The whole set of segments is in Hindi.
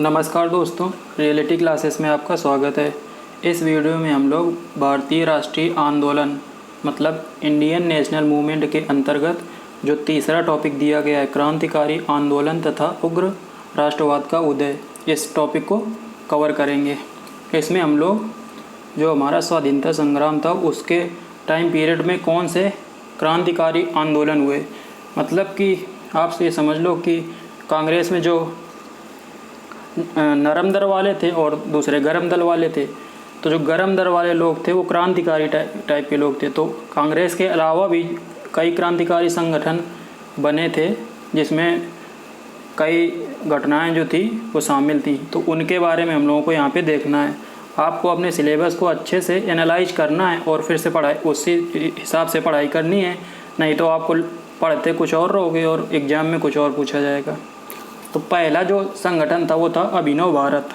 नमस्कार दोस्तों, रियलिटी क्लासेस में आपका स्वागत है। इस वीडियो में हम लोग भारतीय राष्ट्रीय आंदोलन मतलब इंडियन नेशनल मूवमेंट के अंतर्गत जो तीसरा टॉपिक दिया गया है, क्रांतिकारी आंदोलन तथा उग्र राष्ट्रवाद का उदय, इस टॉपिक को कवर करेंगे। इसमें हम लोग जो हमारा स्वाधीनता संग्राम था उसके टाइम पीरियड में कौन से क्रांतिकारी आंदोलन हुए, मतलब कि आप ये समझ लो कि कांग्रेस में जो नरम दल वाले थे और दूसरे गरम दल वाले थे। तो जो गरम दल वाले लोग थे वो क्रांतिकारी टाइप के लोग थे। तो कांग्रेस के अलावा भी कई क्रांतिकारी संगठन बने थे जिसमें कई घटनाएं जो थी वो शामिल थी। तो उनके बारे में हम लोगों को यहाँ पे देखना है। आपको अपने सिलेबस को अच्छे से एनालाइज करना है और फिर से पढ़ाई उसी हिसाब से पढ़ाई करनी है, नहीं तो आपको पढ़ते कुछ और रहोगे और एग्ज़ाम में कुछ और पूछा जाएगा। तो पहला जो संगठन था वो था अभिनव भारत।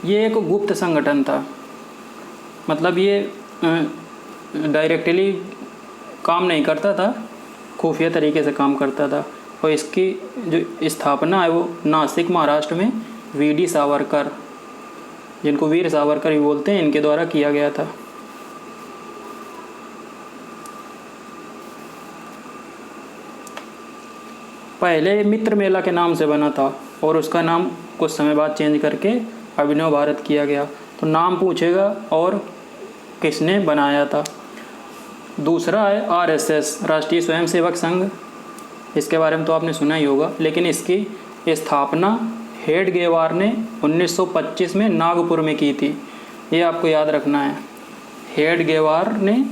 ये एक गुप्त संगठन था, मतलब ये डायरेक्टली काम नहीं करता था, खुफिया तरीके से काम करता था। और इसकी जो स्थापना है वो नासिक महाराष्ट्र में वीडी सावरकर, जिनको वीर सावरकर भी बोलते हैं, इनके द्वारा किया गया था। पहले मित्र मेला के नाम से बना था और उसका नाम कुछ समय बाद चेंज करके अभिनव भारत किया गया। तो नाम पूछेगा और किसने बनाया था। दूसरा है आरएसएस, राष्ट्रीय स्वयंसेवक संघ। इसके बारे में तो आपने सुना ही होगा, लेकिन इसकी स्थापना हेडगेवार ने 1925 में नागपुर में की थी। ये आपको याद रखना है। हेडगेवार ने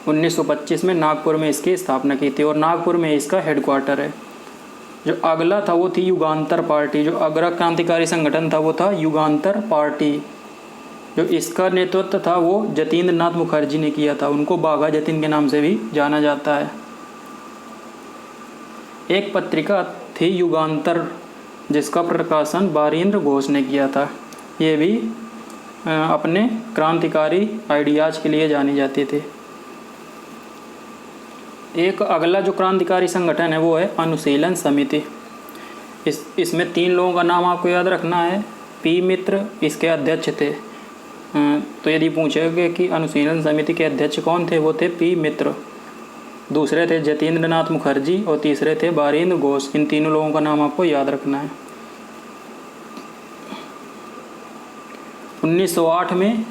1925 में नागपुर में इसकी स्थापना की थी और नागपुर में इसका हेडक्वार्टर है। जो अगला था वो थी युगांतर पार्टी। जो अगला क्रांतिकारी संगठन था वो था युगांतर पार्टी। जो इसका नेतृत्व था वो जतीन्द्र नाथ मुखर्जी ने किया था। उनको बाघा जतीन के नाम से भी जाना जाता है। एक पत्रिका थी युगांतर, जिसका प्रकाशन बारीन्द्र घोष ने किया था। ये भी अपने क्रांतिकारी आइडियाज़ के लिए जानी जाती थी। एक अगला जो क्रांतिकारी संगठन है वो है अनुशीलन समिति। इसमें 3 लोगों का नाम आपको याद रखना है। पी मित्र इसके अध्यक्ष थे। तो यदि पूछेगा कि अनुशीलन समिति के अध्यक्ष कौन थे, वो थे पी मित्र। दूसरे थे जतीन्द्र नाथ मुखर्जी और तीसरे थे बारीन्द्र घोष। इन तीनों लोगों का नाम आपको याद रखना है। 1908 में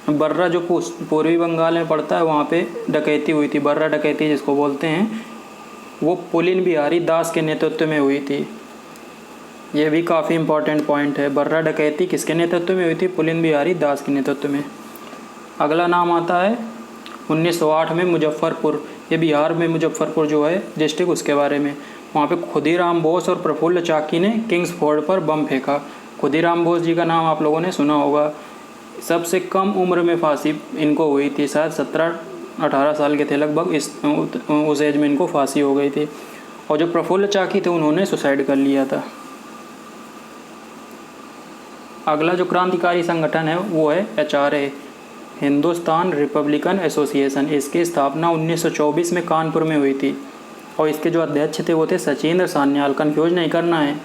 बर्रा, जो पूर्वी बंगाल में पड़ता है, वहाँ पे डकैती हुई थी। बर्रा डकैती जिसको बोलते हैं, वो पुलिन बिहारी दास के नेतृत्व में हुई थी। ये भी काफ़ी इम्पोर्टेंट पॉइंट है। बर्रा डकैती किसके नेतृत्व में हुई थी? पुलिन बिहारी दास के नेतृत्व में। अगला नाम आता है 1908 में मुजफ्फरपुर। ये बिहार में मुजफ्फरपुर जो है डिस्ट्रिक्ट, उसके बारे में। वहाँ पे खुदीराम बोस और प्रफुल्ल चाकी ने किंग्स फोर्ड पर बम फेंका। खुदीराम बोस जी का नाम आप लोगों ने सुना होगा। सबसे कम उम्र में फांसी इनको हुई थी, शायद 17-18 साल के थे लगभग। उस एज में इनको फांसी हो गई थी। और जो प्रफुल्ल चाकी थे उन्होंने सुसाइड कर लिया था। अगला जो क्रांतिकारी संगठन है वो है HRA, हिंदुस्तान रिपब्लिकन एसोसिएशन। इसकी स्थापना 1924 में कानपुर में हुई थी और इसके जो अध्यक्ष थे वो थे सचिंद्र सान्याल। कन्फ्यूज नहीं करना है,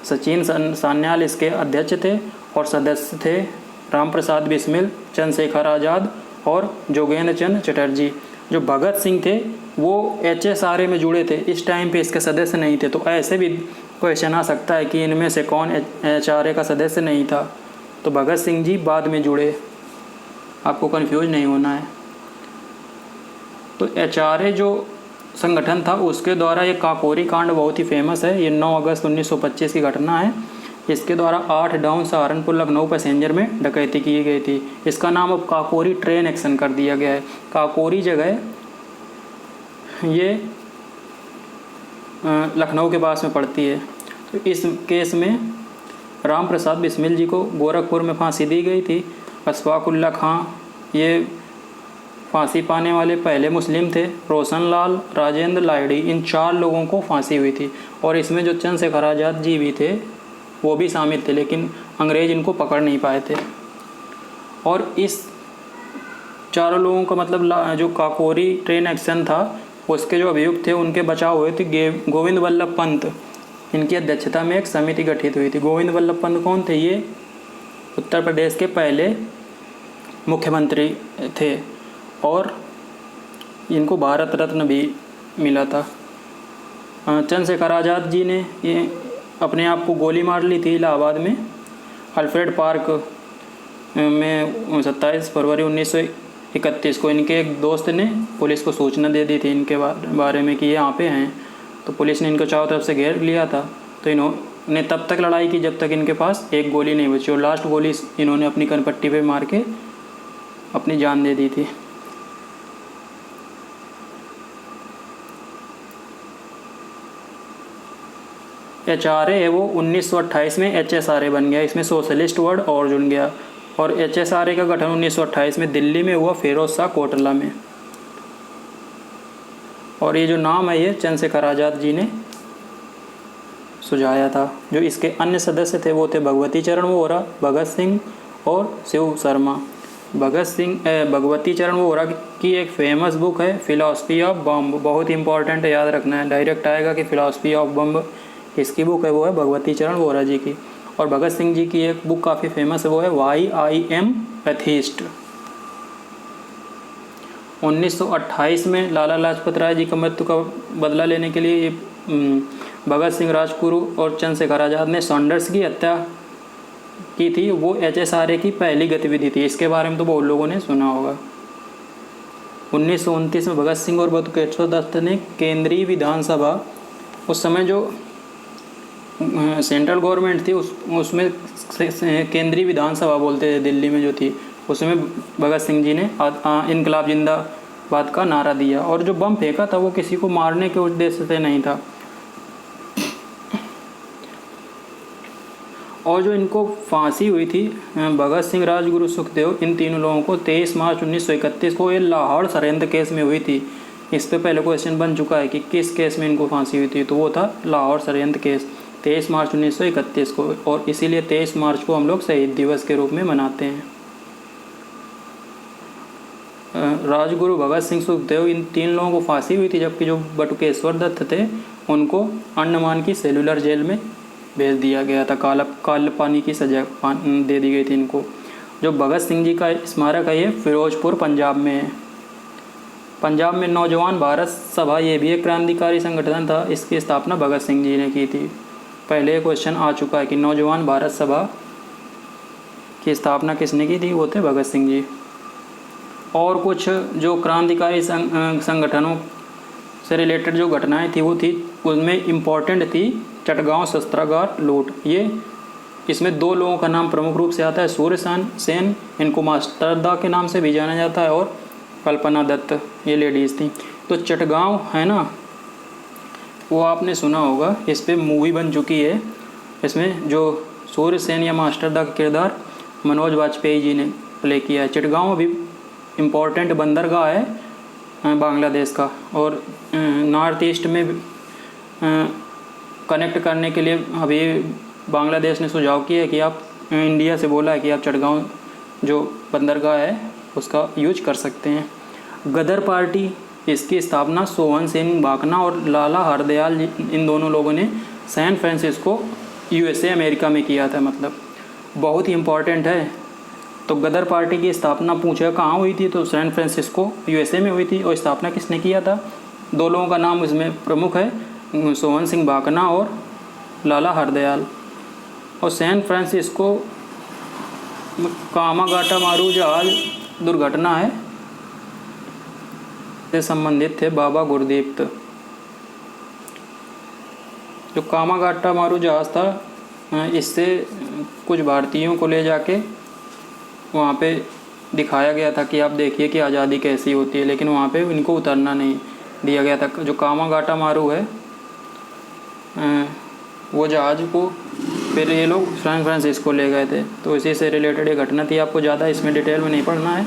सचिन सान्याल इसके अध्यक्ष थे और सदस्य थे राम प्रसाद बिस्मिल, चंद्रशेखर आज़ाद और जोगेंद्र चंद्र चटर्जी। जो भगत सिंह थे वो HSRA में जुड़े थे, इस टाइम पे इसके सदस्य नहीं थे। तो ऐसे भी क्वेश्चन आ सकता है कि इनमें से कौन HRA का सदस्य नहीं था। तो भगत सिंह जी बाद में जुड़े, आपको कंफ्यूज नहीं होना है। तो HRA जो संगठन था उसके द्वारा ये काकोरी कांड बहुत ही फेमस है। ये 9 अगस्त 1925 की घटना है। इसके द्वारा 8 डाउन सहारनपुर लखनऊ पैसेंजर में डकैती की गई थी। इसका नाम अब काकोरी ट्रेन एक्शन कर दिया गया है। काकोरी जगह ये लखनऊ के पास में पड़ती है। तो इस केस में राम प्रसाद बिस्मिल जी को गोरखपुर में फांसी दी गई थी। अशफाकुल्ला खां ये फांसी पाने वाले पहले मुस्लिम थे। रोशन लाल, राजेंद्र लाहिड़ी, इन 4 लोगों को फांसी हुई थी। और इसमें जो चंद्रशेखर आज़ाद जी भी थे वो भी शामिल थे, लेकिन अंग्रेज इनको पकड़ नहीं पाए थे। और इस 4 लोगों का मतलब जो काकोरी ट्रेन एक्शन था उसके जो अभियुक्त थे उनके बचाव हुए थे गोविंद वल्लभ पंत। इनकी अध्यक्षता में एक समिति गठित हुई थी। गोविंद वल्लभ पंत कौन थे? ये उत्तर प्रदेश के पहले मुख्यमंत्री थे और इनको भारत रत्न भी मिला था। चंद्रशेखर आज़ाद जी ने ये अपने आप को गोली मार ली थी इलाहाबाद में अल्फ्रेड पार्क में 27 फरवरी 1931 को। इनके एक दोस्त ने पुलिस को सूचना दे दी थी इनके बारे में कि ये यहाँ पे हैं, तो पुलिस ने इनको चारों तरफ से घेर लिया था। तो इन्होंने तब तक लड़ाई की जब तक इनके पास एक गोली नहीं बची और लास्ट गोली इन्होंने अपनी कनपट्टी पे मार के अपनी जान दे दी थी। HRA है वो 1928 में HSRA बन गया, इसमें सोशलिस्ट वर्ड और जुड़ गया। और HSRA का गठन 1928 में दिल्ली में हुआ फिरोज शाह कोटला में। और ये जो नाम है ये चंद्रशेखर आज़ाद जी ने सुझाया था। जो इसके अन्य सदस्य थे वो थे भगवती चरण वोहरा, भगत सिंह और शिव शर्मा। भगवती चरण वोहरा की एक फेमस बुक है फिलॉसफी ऑफ बॉम्ब, बहुत इंपॉर्टेंट है, याद रखना है, डायरेक्ट आएगा कि फिलॉसफी ऑफ बॉम्ब इसकी बुक है, वो है भगवती चरण वोहरा जी की। और भगत सिंह जी की एक बुक काफ़ी फेमस है, वो है वाई आई एम एथीस्ट। 1928 में लाला लाजपत राय जी का मृत्यु का बदला लेने के लिए भगत सिंह, राजगुरु और चंद्रशेखर आज़ाद ने सॉन्डर्स की हत्या की थी। वो HSRA की पहली गतिविधि थी, इसके बारे में तो बहुत लोगों ने सुना होगा। 1929 में भगत सिंह और बटुकेश्वर दत्त ने केंद्रीय विधानसभा, उस समय जो सेंट्रल गवर्नमेंट थी उसमें केंद्रीय विधानसभा बोलते थे दिल्ली में जो थी, उसमें भगत सिंह जी ने इनकलाब जिंदाबाद का नारा दिया। और जो बम फेंका था वो किसी को मारने के उद्देश्य से नहीं था। और जो इनको फांसी हुई थी भगत सिंह, राजगुरु, सुखदेव, इन तीनों लोगों को 23 मार्च 1931 को ये लाहौर षड्यंत्र केस में हुई थी। इस पे पहले क्वेश्चन बन चुका है कि किस केस में इनको फांसी हुई थी, तो वो था लाहौर षड्यंत्र केस 23 मार्च 1931 को। और इसीलिए 23 मार्च को हम लोग शहीद दिवस के रूप में मनाते हैं। राजगुरु, भगत सिंह, सुखदेव, इन तीन लोगों को फांसी हुई थी, जबकि जो बटुकेश्वर दत्त थे उनको अंडमान की सेलुलर जेल में भेज दिया गया था। काले पानी की सजा दे दी गई थी इनको। जो भगत सिंह जी का स्मारक है ये फिरोजपुर पंजाब में है। पंजाब में नौजवान भारत सभा, ये भी एक क्रांतिकारी संगठन था, इसकी स्थापना भगत सिंह जी ने की थी। पहले क्वेश्चन आ चुका है कि नौजवान भारत सभा की स्थापना किसने की थी, वो थे भगत सिंह जी। और कुछ जो क्रांतिकारी संगठनों से रिलेटेड जो घटनाएं थी वो थी, उनमें इम्पॉर्टेंट थी चटगांव शस्त्रागार लूट। ये इसमें दो लोगों का नाम प्रमुख रूप से आता है, सूर्य सेन, इनको मास्टरदा के नाम से भी जाना जाता है, और कल्पना दत्त, ये लेडीज़ थी। तो चटगांव है ना, वो आपने सुना होगा, इस पे मूवी बन चुकी है। इसमें जो सूर्य सेन या मास्टरदा का किरदार मनोज वाजपेयी जी ने प्ले किया है। चटगांव भी इम्पॉर्टेंट बंदरगाह है बांग्लादेश का, और नॉर्थ ईस्ट में कनेक्ट करने के लिए अभी बांग्लादेश ने सुझाव किया है कि आप, इंडिया से बोला है कि आप चटगांव जो बंदरगाह है उसका यूज कर सकते हैं। गदर पार्टी, इसकी स्थापना सोवन सिंह भाकना और लाला हरदयाल, इन दोनों लोगों ने सैन फ्रांसिस्को USA अमेरिका में किया था। मतलब बहुत ही इम्पॉर्टेंट है। तो गदर पार्टी की स्थापना पूछा कहाँ हुई थी, तो सैन फ्रांसिस्को USA में हुई थी। और स्थापना किसने किया था? दो लोगों का नाम इसमें प्रमुख है, सोवन सिंह भाकना और लाला हरदयाल। और सैन फ्रांसिस्को कामागाटा मारू जहाज दुर्घटना है से संबंधित थे बाबा गुरदीप्त। जो कामागाटा मारू जहाज था, इससे कुछ भारतीयों को ले जाके वहाँ पे दिखाया गया था कि आप देखिए कि आज़ादी कैसी होती है, लेकिन वहाँ पे इनको उतरना नहीं दिया गया था। जो कामागाटा मारू है, वो जहाज़ को फिर ये लोग सैन फ्रांसिस्को ले गए थे। तो इसी से रिलेटेड ये घटना थी, आपको ज़्यादा इसमें डिटेल में नहीं पढ़ना है।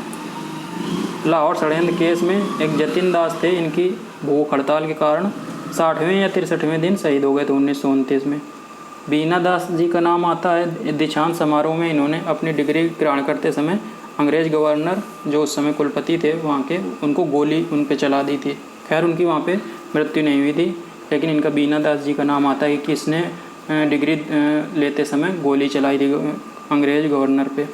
लाहौर षड्यंत्र केस में एक जतिन दास थे, इनकी भूख हड़ताल के कारण 60वें या 63वें दिन शहीद हो गए थे 1929 में। बीना दास जी का नाम आता है। दीक्षांत समारोह में इन्होंने अपनी डिग्री ग्रहण करते समय अंग्रेज गवर्नर जो उस समय कुलपति थे वहाँ के, उनको गोली उन पे चला दी थी। खैर उनकी वहाँ पे मृत्यु नहीं हुई थी, लेकिन इनका बीना दास जी का नाम आता है कि किसने डिग्री लेते समय गोली चलाई थी अंग्रेज गवर्नर पे।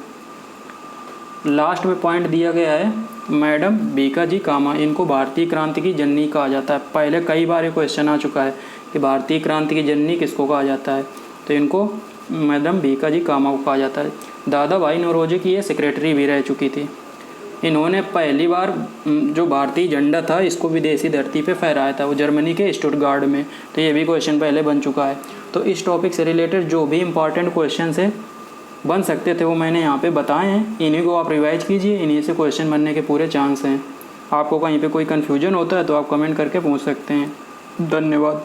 लास्ट में पॉइंट दिया गया है मैडम बीका जी कामा, इनको भारतीय क्रांति की जननी कहा जाता है। पहले कई बार ये क्वेश्चन आ चुका है कि भारतीय क्रांति की जननी किसको कहा जाता है, तो इनको मैडम बीका जी कामा को कहा जाता है। दादा भाई नौरोजी की ये सेक्रेटरी भी रह चुकी थी। इन्होंने पहली बार जो भारतीय झंडा था इसको विदेशी धरती पे फहराया था, वो जर्मनी के स्टुटगार्ड में। तो ये भी क्वेश्चन पहले बन चुका है। तो इस टॉपिक से रिलेटेड जो भी इंपॉर्टेंट क्वेश्चन है बन सकते थे वो मैंने यहाँ पे बताए हैं, इन्हीं को आप रिवाइज कीजिए, इन्हीं से क्वेश्चन बनने के पूरे चांस हैं। आपको कहीं पे कोई कन्फ्यूजन होता है तो आप कमेंट करके पूछ सकते हैं। धन्यवाद।